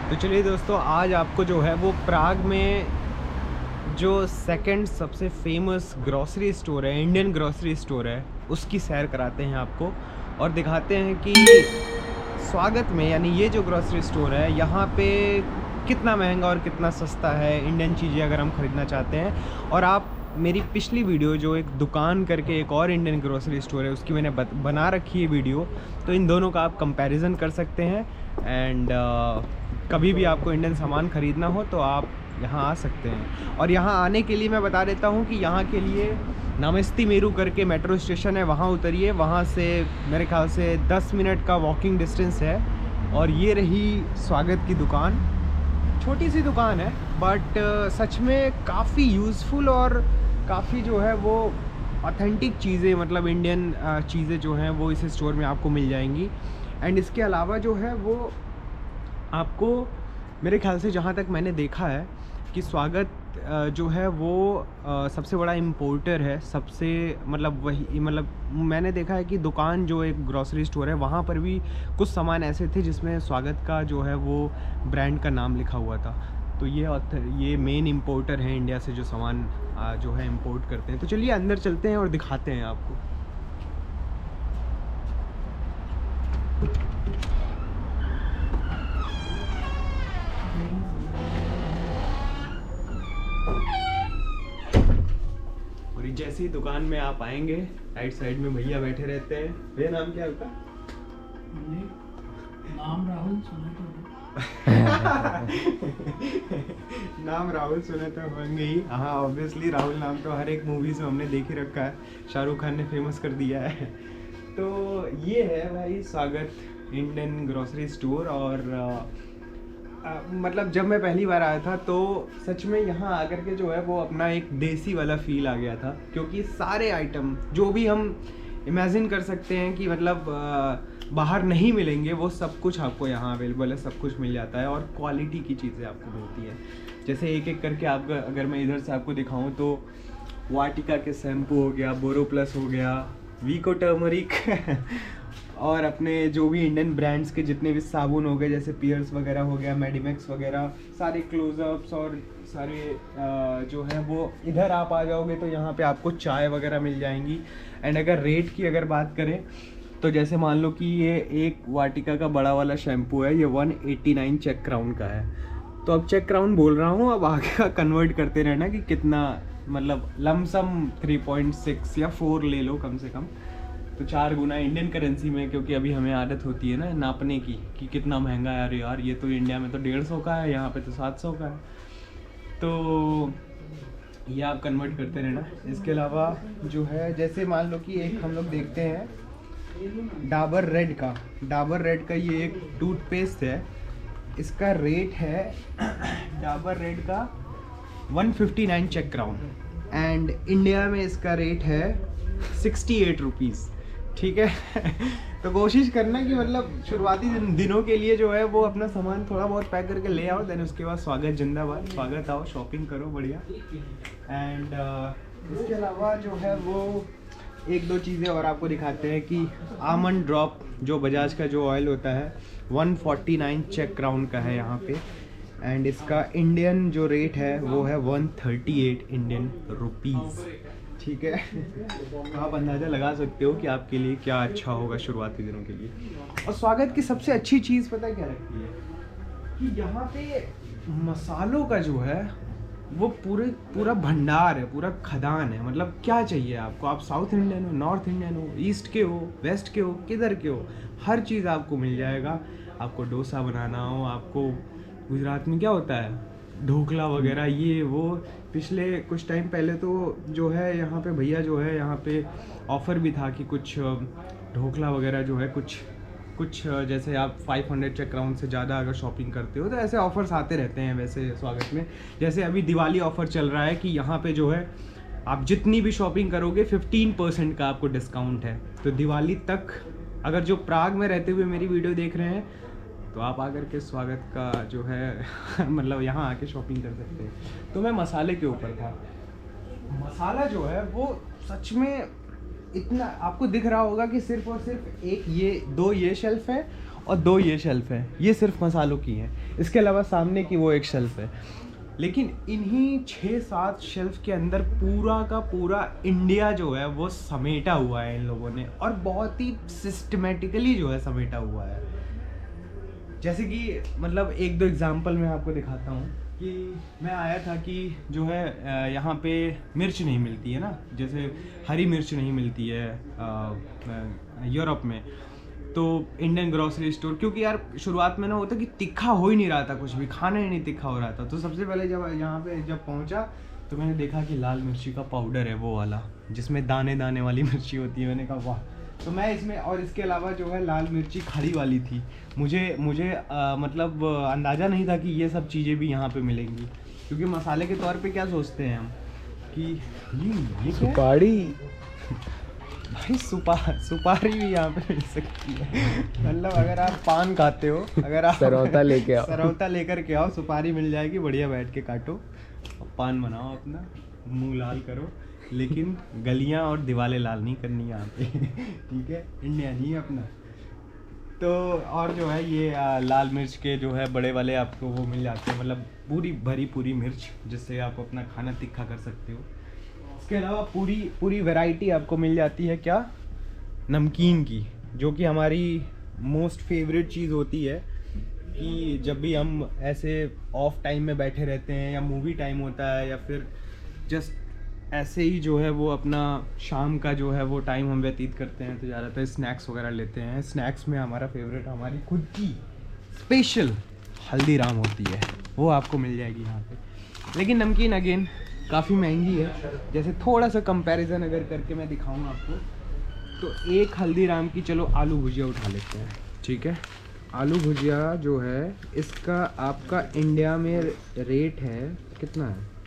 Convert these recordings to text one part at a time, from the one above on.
तो चलिए दोस्तों, आज आपको जो है वो प्राग में जो सेकंड सबसे फेमस ग्रॉसरी स्टोर है, इंडियन ग्रॉसरी स्टोर है, उसकी सैर कराते हैं आपको और दिखाते हैं कि स्वागत में यानी ये जो ग्रॉसरी स्टोर है यहाँ पे कितना महंगा और कितना सस्ता है इंडियन चीज़ें अगर हम ख़रीदना चाहते हैं। और आप मेरी पिछली वीडियो जो एक दुकान करके एक और इंडियन ग्रॉसरी स्टोर है उसकी मैंने बना रखी है वीडियो, तो इन दोनों का आप कंपैरिजन कर सकते हैं। एंड कभी भी आपको इंडियन सामान ख़रीदना हो तो आप यहाँ आ सकते हैं। और यहाँ आने के लिए मैं बता देता हूँ कि यहाँ के लिए नामस्ती मेरू करके मेट्रो स्टेशन है, वहाँ उतरिए। वहाँ से मेरे ख्याल से 10 मिनट का वॉकिंग डिस्टेंस है। और ये रही स्वागत की दुकान। छोटी सी दुकान है बट सच में काफ़ी यूज़फुल और काफ़ी जो है वो ऑथेंटिक चीज़ें, मतलब इंडियन चीज़ें जो हैं वो इस स्टोर में आपको मिल जाएंगी। एंड इसके अलावा जो है वो आपको मेरे ख्याल से, जहाँ तक मैंने देखा है, कि स्वागत जो है वो सबसे बड़ा इम्पोर्टर है, सबसे मतलब वही, मतलब मैंने देखा है कि दुकान जो एक ग्रॉसरी स्टोर है वहाँ पर भी कुछ सामान ऐसे थे जिसमें स्वागत का जो है वो ब्रांड का नाम लिखा हुआ था। तो ये मेन इम्पोर्टर हैं इंडिया से जो सामान जो है इम्पोर्ट करते हैं। तो चलिए अंदर चलते हैं और दिखाते हैं आपको। और जैसे ही दुकान में आप आएंगे, राइट साइड में भैया बैठे रहते हैं। भैया नाम क्या है आपका? नाम राहुल सुने तो नाम राहुल सुने तो होंगे ही। हाँ, ऑब्वियसली राहुल नाम तो हर एक मूवीज में हमने देख ही रखा है, शाहरुख खान ने फेमस कर दिया है। तो ये है भाई स्वागत इंडियन ग्रोसरी स्टोर। और मतलब जब मैं पहली बार आया था तो सच में यहाँ आकर के जो है वो अपना एक देसी वाला फील आ गया था, क्योंकि सारे आइटम जो भी हम इमेजिन कर सकते हैं कि मतलब बाहर नहीं मिलेंगे, वो सब कुछ आपको यहाँ अवेलेबल है, सब कुछ मिल जाता है और क्वालिटी की चीज़ें आपको मिलती हैं। जैसे एक एक करके आपका अगर मैं इधर से आपको दिखाऊँ तो वाटिका के शैम्पू हो गया, बोरो प्लस हो गया, वीको टर्मरिक और अपने जो भी इंडियन ब्रांड्स के जितने भी साबुन हो गए, जैसे पियर्स वगैरह हो गया, मेडिमिक्स वगैरह, सारे क्लोजअप्स और सारे जो है वो इधर आप आ जाओगे तो यहाँ पे आपको चाय वगैरह मिल जाएंगी। एंड अगर रेट की अगर बात करें तो जैसे मान लो कि ये एक वाटिका का बड़ा वाला शैम्पू है, ये 189 चेक क्राउन का है। तो अब चेक क्राउन बोल रहा हूँ, अब आगे का कन्वर्ट करते रहना कि कितना, मतलब लमसम 3.6 या 4 ले लो कम से कम, तो 4 गुना इंडियन करेंसी में, क्योंकि अभी हमें आदत होती है ना नापने की कि कितना महंगा है। अरे यार, ये तो इंडिया में तो 150 का है, यहाँ पे तो 700 का है। तो ये आप कन्वर्ट करते रहना। इसके अलावा जो है, जैसे मान लो कि एक हम लोग देखते हैं डाबर रेड का ये एक टूथपेस्ट है। इसका रेट है डाबर रेड का 159 चेक क्राउन एंड इंडिया में इसका रेट है 68 रुपीज़। ठीक है। तो कोशिश करना कि मतलब शुरुआती दिनों के लिए जो है वो अपना सामान थोड़ा बहुत पैक करके ले आओ, देन उसके बाद स्वागत जिंदाबाद, स्वागत आओ, शॉपिंग करो बढ़िया। एंड इसके अलावा जो है वो एक दो चीज़ें और आपको दिखाते हैं कि आमंड ड्रॉप जो बजाज का जो ऑयल होता है 149 चेक क्राउन का है यहाँ पे। एंड इसका इंडियन जो रेट है वो है 138 इंडियन रुपीज़। ठीक है। तो आप अंदाज़ा लगा सकते हो कि आपके लिए क्या अच्छा होगा शुरुआती दिनों के लिए। और स्वागत की सबसे अच्छी चीज़ पता क्या लगती है कि यहाँ पे मसालों का जो है वो पूरा भंडार है, पूरा खदान है। मतलब क्या चाहिए आपको, आप साउथ इंडियन हो, नॉर्थ इंडियन हो, ईस्ट के हो, वेस्ट के हो, किधर के हो, हर चीज़ आपको मिल जाएगा। आपको डोसा बनाना हो, आपको गुजरात में क्या होता है ढोकला वगैरह, ये वो। पिछले कुछ टाइम पहले तो जो है यहाँ पे भैया जो है यहाँ पे ऑफ़र भी था कि कुछ ढोकला वगैरह जो है कुछ जैसे आप 500 चेक क्राउन से ज़्यादा अगर शॉपिंग करते हो तो ऐसे ऑफ़र्स आते रहते हैं वैसे स्वागत में। जैसे अभी दिवाली ऑफ़र चल रहा है कि यहाँ पे जो है आप जितनी भी शॉपिंग करोगे 15% का आपको डिस्काउंट है। तो दिवाली तक अगर जो प्राग में रहते हुए मेरी वीडियो देख रहे हैं तो आप आकर के स्वागत का जो है मतलब यहाँ आके शॉपिंग कर सकते हैं। तो मैं मसाले के ऊपर था। मसाला जो है वो सच में इतना आपको दिख रहा होगा कि सिर्फ और सिर्फ एक ये दो ये शेल्फ है और 2 ये शेल्फ है, ये सिर्फ मसालों की हैं। इसके अलावा सामने की वो एक शेल्फ है। लेकिन इन्हीं 6-7 शेल्फ के अंदर पूरा का पूरा इंडिया जो है वो समेटा हुआ है इन लोगों ने, और बहुत ही सिस्टमेटिकली जो है समेटा हुआ है। जैसे कि मतलब 1-2 एग्जांपल मैं आपको दिखाता हूँ कि मैं आया था कि जो है यहाँ पे मिर्च नहीं मिलती है ना, जैसे हरी मिर्च नहीं मिलती है यूरोप में, तो इंडियन ग्रोसरी स्टोर, क्योंकि यार शुरुआत में ना होता कि तीखा हो ही नहीं रहा था, कुछ भी खाना ही नहीं तीखा हो रहा था। तो सबसे पहले जब यहाँ पे जब पहुँचा तो मैंने देखा कि लाल मिर्ची का पाउडर है वो वाला, जिसमें दाने दाने वाली मिर्ची होती है। मैंने कहा वाह। तो मैं इसमें, और इसके अलावा जो है लाल मिर्ची खड़ी वाली थी। मुझे मतलब अंदाज़ा नहीं था कि ये सब चीज़ें भी यहाँ पे मिलेंगी, क्योंकि मसाले के तौर पे क्या सोचते हैं हम कि ये सुपारी भाई, सुपारी भी यहाँ पे मिल सकती है। मतलब अगर आप पान खाते हो, अगर आप सरौता लेकर के आओ, सुपारी मिल जाएगी, बढ़िया बैठ के काटो, पान बनाओ, अपना मुंह लाल करो, लेकिन गलियां और दीवारें लाल नहीं करनी यहाँ पे। ठीक है, इंडिया नहीं है अपना। तो और जो है ये लाल मिर्च के जो है बड़े वाले आपको वो मिल जाते हैं, मतलब पूरी मिर्च, जिससे आप अपना खाना तीखा कर सकते हो। इसके अलावा पूरी वैरायटी आपको मिल जाती है क्या, नमकीन की, जो कि हमारी मोस्ट फेवरेट चीज़ होती है कि जब भी हम ऐसे ऑफ टाइम में बैठे रहते हैं, या मूवी टाइम होता है, या फिर जस्ट ऐसे ही जो है वो अपना शाम का जो है वो टाइम हम व्यतीत करते हैं, तो ज़्यादातर स्नैक्स वगैरह लेते हैं। स्नैक्स में हमारा फेवरेट, हमारी खुद की स्पेशल हल्दीराम होती है, वो आपको मिल जाएगी यहाँ पे। लेकिन नमकीन अगेन काफ़ी महंगी है। जैसे थोड़ा सा कंपैरिजन अगर करके मैं दिखाऊँ आपको, तो एक हल्दीराम की, चलो आलू भुजिया उठा लेते हैं, ठीक है। आलू भुजिया जो है इसका आपका इंडिया में रेट है कितना है,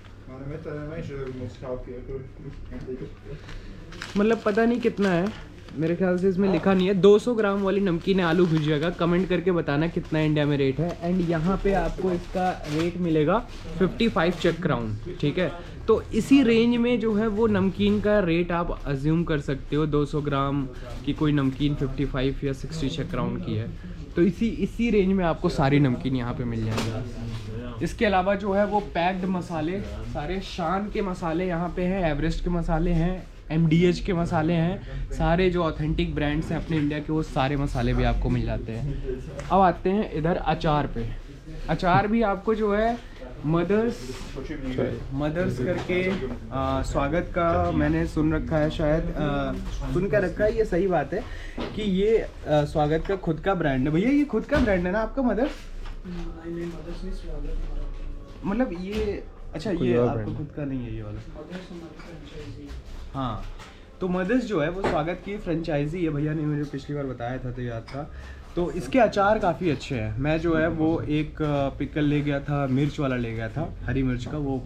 मतलब पता नहीं कितना है, मेरे ख्याल से इसमें लिखा नहीं है। 200 ग्राम वाली नमकीन है आलू भुजिया का, कमेंट करके बताना कितना इंडिया में रेट है। एंड यहाँ पे आपको इसका रेट मिलेगा 55 चेक क्राउन, ठीक है। तो इसी रेंज में जो है वो नमकीन का रेट आप अज्यूम कर सकते हो। 200 ग्राम की कोई नमकीन 55 या 60 चेक क्राउन की है, तो इसी रेंज में आपको सारी नमकीन यहाँ पे मिल जाएगी। इसके अलावा जो है वो पैक्ड मसाले, सारे शान के मसाले यहाँ पे हैं, एवरेस्ट के मसाले हैं, MDH के मसाले हैं, सारे जो ऑथेंटिक ब्रांड्स हैं अपने इंडिया के, वो सारे मसाले भी आपको मिल जाते हैं। अब आते हैं इधर अचार पे। अचार भी आपको जो है मदर्स करके स्वागत का मैंने सुन रखा है, शायद सुन कर रखा है, ये सही बात है कि ये स्वागत का खुद का ब्रांड है। भैया ये खुद का ब्रांड है ना आपका मदर्स? मतलब ये अच्छा, ये आपका खुद का नहीं है ये वाला? हाँ, तो मदर्स जो है वो स्वागत की फ्रेंचाइजी है। भैया ने मुझे पिछली बार बताया था तो याद था। तो इसके अचार काफ़ी अच्छे हैं। मैं जो है वो एक पिकल ले गया था, मिर्च वाला ले गया था, हरी मिर्च का, वो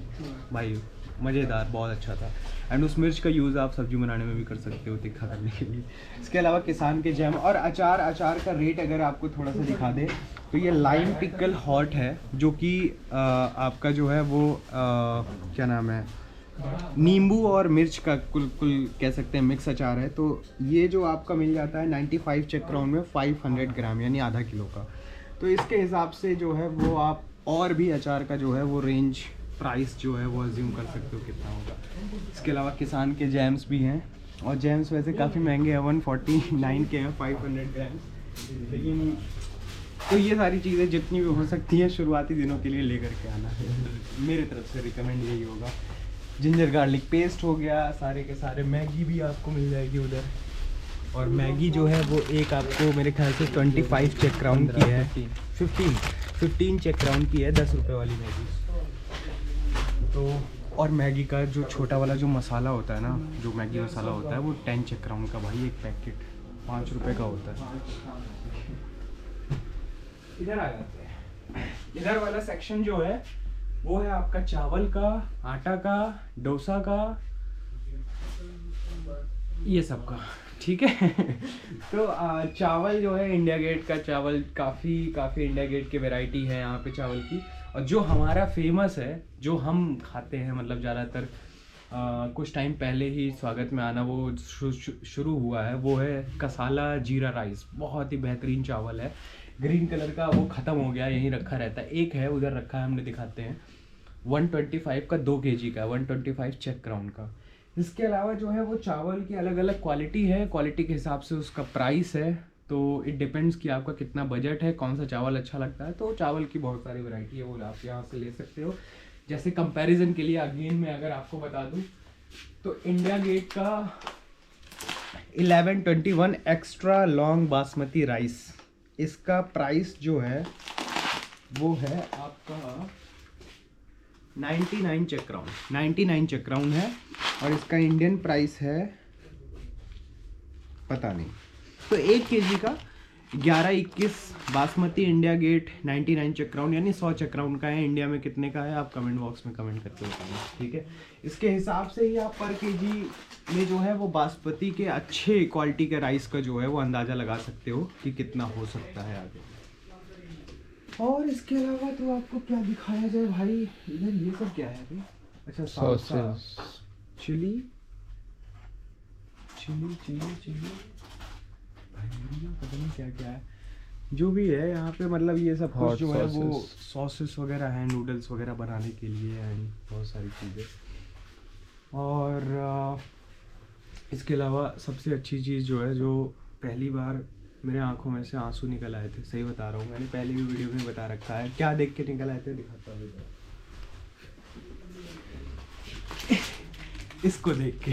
भाई मज़ेदार, बहुत अच्छा था। एंड उस मिर्च का यूज़ आप सब्जी बनाने में भी कर सकते हो तीखा करने के लिए। इसके अलावा किसान के जैम और अचार का रेट अगर आपको थोड़ा सा दिखा दे तो ये लाइम पिकल हॉट है, जो कि आपका जो है वो क्या नाम है, नींबू और मिर्च का कुल कह सकते हैं मिक्स अचार है। तो ये जो आपका मिल जाता है 95 चेक क्राउन में 500 ग्राम, यानी आधा किलो का। तो इसके हिसाब से जो है वो आप और भी अचार का जो है वो रेंज प्राइस जो है वो अज्यूम कर सकते हो कितना होगा। इसके अलावा किसान के जैम्स भी हैं, और जैम्स वैसे काफ़ी महंगे हैं, 149 के हैं 500 ग्राम। लेकिन तो ये सारी चीज़ें जितनी भी हो सकती हैं शुरुआती दिनों के लिए लेकर के आना है, मेरे तरफ से रिकमेंड यही होगा। जिंजर गार्लिक पेस्ट हो गया, सारे के सारे। मैगी भी आपको मिल जाएगी उधर, और मैगी जो है वो एक आपको मेरे ख्याल से 25 चेक क्राउन की है, 15 चेक क्राउन की है, 10 रुपये वाली मैगी। तो और मैगी का जो छोटा वाला जो मसाला होता है ना, जो मैगी मसाला होता है वो 10 चेक क्राउन का भाई, एक पैकेट 5 रुपये का होता है। इधर आ जाते हैं। इधर वाला सेक्शन जो है वो है आपका चावल का, आटा का, डोसा का, ये सब का, ठीक है। तो चावल जो है इंडिया गेट का चावल, काफ़ी इंडिया गेट की वैरायटी है यहाँ पे चावल की। और जो हमारा फेमस है, जो हम खाते हैं, मतलब ज़्यादातर कुछ टाइम पहले ही स्वागत में आना वो शुरू हुआ है, वो है कसाला जीरा राइस। बहुत ही बेहतरीन चावल है। ग्रीन कलर का वो ख़त्म हो गया, यहीं रखा रहता है। एक है उधर रखा है, हमने दिखाते हैं। 125 का 2 kg का, 125 चेक क्राउन का। इसके अलावा जो है वो चावल की अलग अलग क्वालिटी है, क्वालिटी के हिसाब से उसका प्राइस है। तो इट डिपेंड्स कि आपका कितना बजट है, कौन सा चावल अच्छा लगता है। तो चावल की बहुत सारी वैरायटी है, वो आप यहाँ से ले सकते हो। जैसे कंपैरिजन के लिए अगेन मैं अगर आपको बता दूँ तो इंडिया गेट का 1121 एक्स्ट्रा लॉन्ग बासमती राइस, इसका प्राइस जो है वो है आपका 99 चेक क्राउन, 99 चेक क्राउन है। और इसका इंडियन प्राइस है पता नहीं। तो 1 kg का 1121 बासमती इंडिया गेट 99 चेक क्राउन, यानी 100 चेक क्राउन का है। इंडिया में कितने का है आप कमेंट बॉक्स में कमेंट करके बताइए, ठीक है। इसके हिसाब से ही आप पर केजी में जो है वो बासमती के अच्छे क्वालिटी के राइस का जो है वो अंदाज़ा लगा सकते हो कि कितना हो सकता है आगे। और इसके अलावा तो आपको क्या दिखाया जाए भाई, इधर ये सब क्या है भाई? अच्छा salsa, chili chili chili chili, पता नहीं क्या क्या है जो भी है यहाँ पे। मतलब ये सब कुछ जो है वो सॉसेस वगैरह हैं, नूडल्स वगैरह बनाने के लिए एंड बहुत सारी चीज़ें। और इसके अलावा सबसे अच्छी चीज़ जो है, जो पहली बार मेरे आंखों में से आंसू निकल आए थे, सही बता रहा हूँ, मैंने पहले भी वीडियो में बता रखा है। क्या देख के निकल आए थे दिखाता हूँ इसको देख के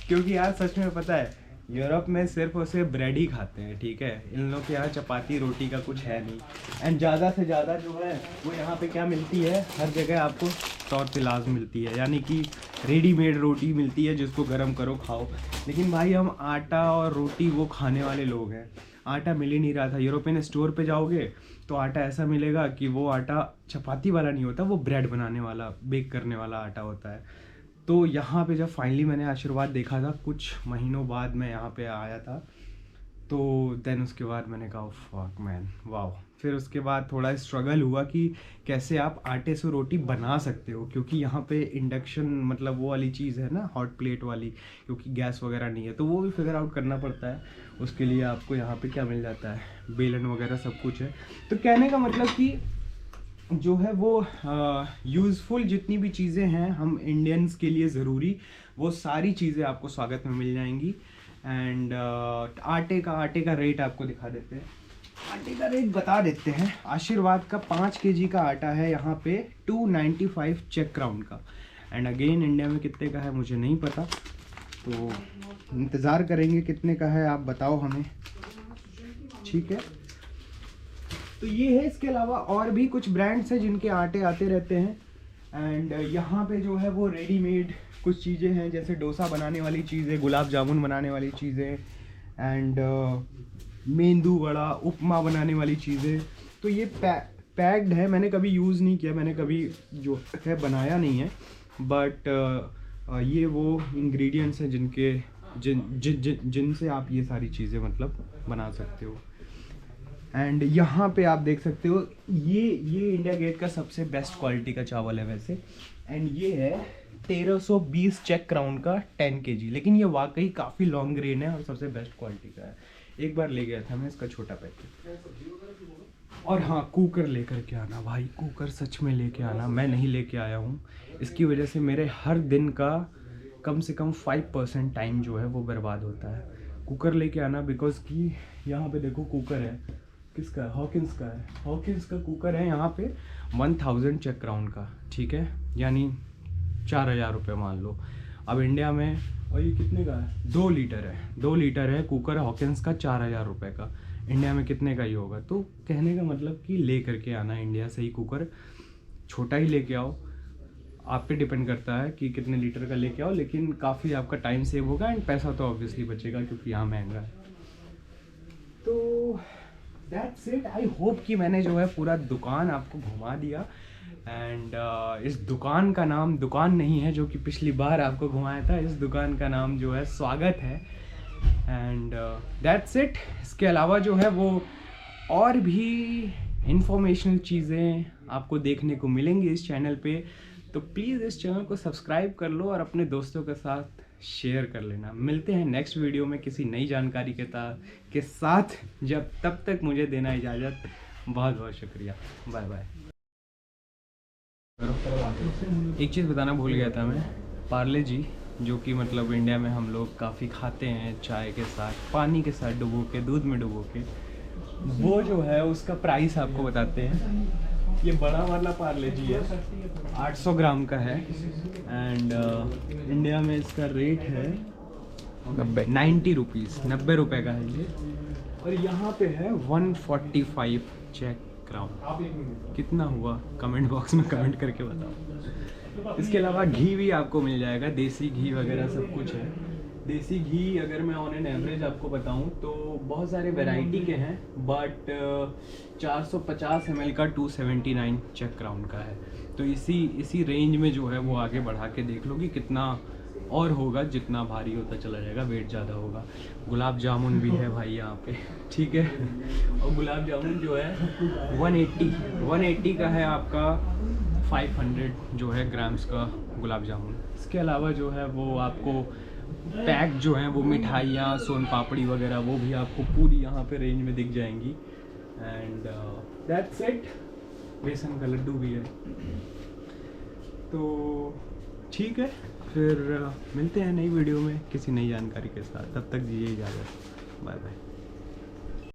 क्योंकि यार सच में पता है यूरोप में सिर्फ और सिर्फ ब्रेड ही खाते हैं, ठीक है। इन लोग के यहाँ चपाती रोटी का कुछ है नहीं। एंड ज़्यादा से ज़्यादा जो है वो यहाँ पे क्या मिलती है, हर जगह आपको टॉर्टिलाज मिलती है, यानी कि रेडीमेड रोटी मिलती है जिसको गर्म करो खाओ। लेकिन भाई हम आटा और रोटी वो खाने वाले लोग हैं। आटा मिल ही नहीं रहा था। यूरोपियन स्टोर पे जाओगे तो आटा ऐसा मिलेगा कि वो आटा चपाती वाला नहीं होता, वो ब्रेड बनाने वाला, बेक करने वाला आटा होता है। तो यहाँ पे जब फाइनली मैंने आशीर्वाद देखा था, कुछ महीनों बाद मैं यहाँ पे आया था, तो देन उसके बाद मैंने कहा फक मैन वाह। फिर उसके बाद थोड़ा स्ट्रगल हुआ कि कैसे आप आटे से रोटी बना सकते हो, क्योंकि यहाँ पे इंडक्शन मतलब वो वाली चीज़ है ना, हॉट प्लेट वाली, क्योंकि गैस वगैरह नहीं है। तो वो भी फिगर आउट करना पड़ता है। उसके लिए आपको यहाँ पे क्या मिल जाता है, बेलन वगैरह सब कुछ है। तो कहने का मतलब कि जो है वो यूज़फुल जितनी भी चीज़ें हैं हम इंडियंस के लिए ज़रूरी, वो सारी चीज़ें आपको स्वागत में मिल जाएंगी। एंड आटे का रेट आपको दिखा देते हैं, आटे का रेट बता देते हैं। आशीर्वाद का 5 kg का आटा है यहाँ पे 295 चेक क्राउन का। एंड अगेन इंडिया में कितने का है मुझे नहीं पता, तो इंतज़ार करेंगे कितने का है, आप बताओ हमें, ठीक है। तो ये है। इसके अलावा और भी कुछ ब्रांड्स हैं जिनके आटे आते रहते हैं। एंड यहाँ पे जो है वो रेडीमेड कुछ चीज़ें हैं, जैसे डोसा बनाने वाली चीज़ें, गुलाब जामुन बनाने वाली चीज़ें, एंड मेंदू वड़ा, उपमा बनाने वाली चीज़ें। तो ये पैक्ड है, मैंने कभी यूज़ नहीं किया, मैंने कभी जो है बनाया नहीं है। बट ये वो इंग्रेडिएंट्स हैं जिनसे आप ये सारी चीज़ें मतलब बना सकते हो। एंड यहाँ पे आप देख सकते हो ये इंडिया गेट का सबसे बेस्ट क्वालिटी का चावल है वैसे। एंड ये है 1320 चेक क्राउन का 10 kg, लेकिन ये वाकई काफ़ी लॉन्ग ग्रेन है और सबसे बेस्ट क्वालिटी का है। एक बार ले गया था मैं इसका छोटा पैकेट। और हाँ, कुकर लेकर के आना भाई, कुकर सच में लेके आना, मैं नहीं लेके आया हूँ। इसकी वजह से मेरे हर दिन का कम से कम 5% टाइम जो है वो बर्बाद होता है। कुकर लेके आना, बिकॉज कि यहाँ पे देखो कुकर है, किसका है, हॉकिंस का है। हॉकिंस का कुकर है यहाँ पे 1000 चेक क्राउन का, ठीक है, यानी 4000 रुपये मान लो। अब इंडिया में, और ये कितने का है, 2 लीटर है, 2 लीटर है कुकर हॉकिंस का 4000 रुपये का। इंडिया में कितने का ही होगा। तो कहने का मतलब कि ले करके आना इंडिया से ही कुकर, छोटा ही लेके आओ, आप पे डिपेंड करता है कि कितने लीटर का लेके आओ, लेकिन काफ़ी आपका टाइम सेव होगा एंड पैसा तो ऑब्वियसली बचेगा क्योंकि यहाँ महंगा है। तो दैट्स इट। आई होप कि मैंने जो है पूरा दुकान आपको घुमा दिया। एंड इस दुकान का नाम दुकान नहीं है जो कि पिछली बार आपको घुमाया था, इस दुकान का नाम जो है स्वागत है। And that's it. इसके अलावा जो है वो और भी इंफॉर्मेशनल चीज़ें आपको देखने को मिलेंगी इस चैनल पे, तो प्लीज़ इस चैनल को सब्सक्राइब कर लो और अपने दोस्तों के साथ शेयर कर लेना। मिलते हैं नेक्स्ट वीडियो में किसी नई जानकारी के साथ। जब तब तक मुझे देना इजाज़त। बहुत बहुत शुक्रिया। Bye bye. एक चीज़ बताना भूल गया था मैं, पार्ले जी जो कि मतलब इंडिया में हम लोग काफ़ी खाते हैं चाय के साथ, पानी के साथ डुबो के, दूध में डुबो के, वो जो है उसका प्राइस आपको बताते हैं। ये बड़ा वाला पार्ले जी है, 800 ग्राम का है एंड इंडिया में इसका रेट है 90 रुपीज़, 90 रुपये का है ये। और यहाँ पे है 145 चेक क्राउन। कितना हुआ कमेंट बॉक्स में कमेंट करके बताओ। इसके अलावा घी भी आपको मिल जाएगा, देसी घी वगैरह सब कुछ है। देसी घी अगर मैं ऑन एन एवरेज आपको बताऊं तो बहुत सारे वैरायटी के हैं, बट 450 ml का 279 चेक क्राउन का है। तो इसी रेंज में जो है वो आगे बढ़ा के देख लो कि कितना और होगा। जितना भारी होता चला जाएगा वेट ज़्यादा होगा। गुलाब जामुन भी है भाई यहाँ पे, ठीक है। और गुलाब जामुन जो है 180 का है आपका, 500 जो है ग्राम्स का गुलाब जामुन। इसके अलावा जो है वो आपको पैक जो है वो मिठाइयाँ, सोन पापड़ी वगैरह वो भी आपको पूरी यहाँ पे रेंज में दिख जाएंगी। And that's it. बेसन का लड्डू भी है। तो ठीक है, फिर मिलते हैं नई वीडियो में किसी नई जानकारी के साथ। तब तक दीजिए इजाज़त। Bye bye.